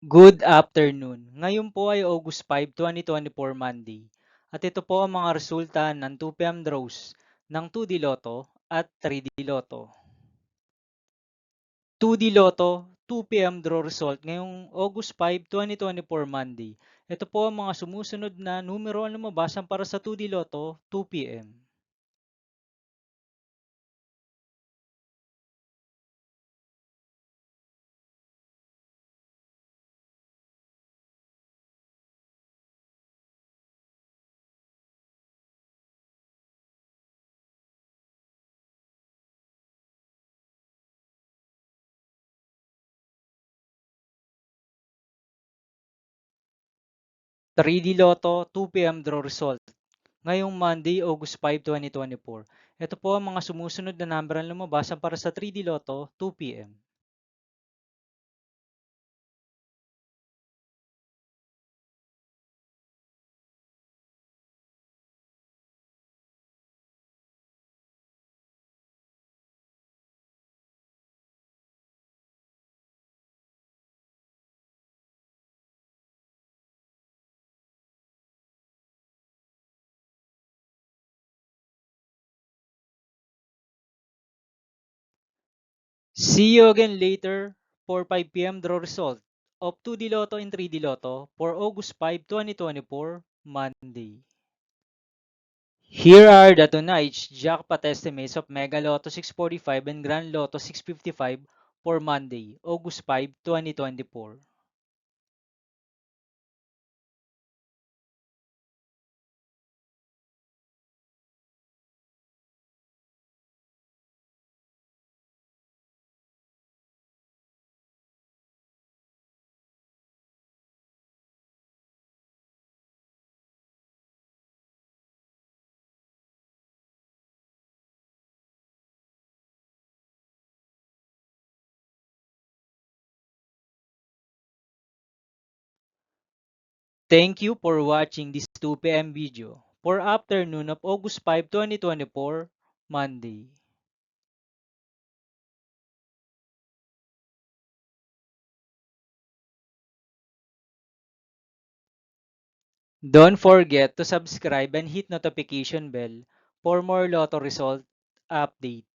Good afternoon. Ngayon po ay August 5, 2024 Monday. At ito po ang mga resulta ng 2 PM draws ng 2D Lotto at 3D Lotto. 2D Lotto 2 PM draw result ngayong August 5, 2024 Monday. Ito po ang mga sumusunod na numero ang lumabasan para sa 2D Lotto 2 PM. 3D Lotto 2 PM draw result ngayong Monday, August 5, 2024. Ito po ang mga sumusunod na number ang lumabasan para sa 3D Lotto 2 PM. See you again later for 5 PM draw result of 2D Lotto and 3D Lotto for August 5, 2024, Monday. Here are the tonight's jackpot estimates of Mega Lotto 645 and Grand Lotto 655 for Monday, August 5, 2024. Thank you for watching this 2 PM video for afternoon of August 5, 2024, Monday. Don't forget to subscribe and hit notification bell for more Lotto result update.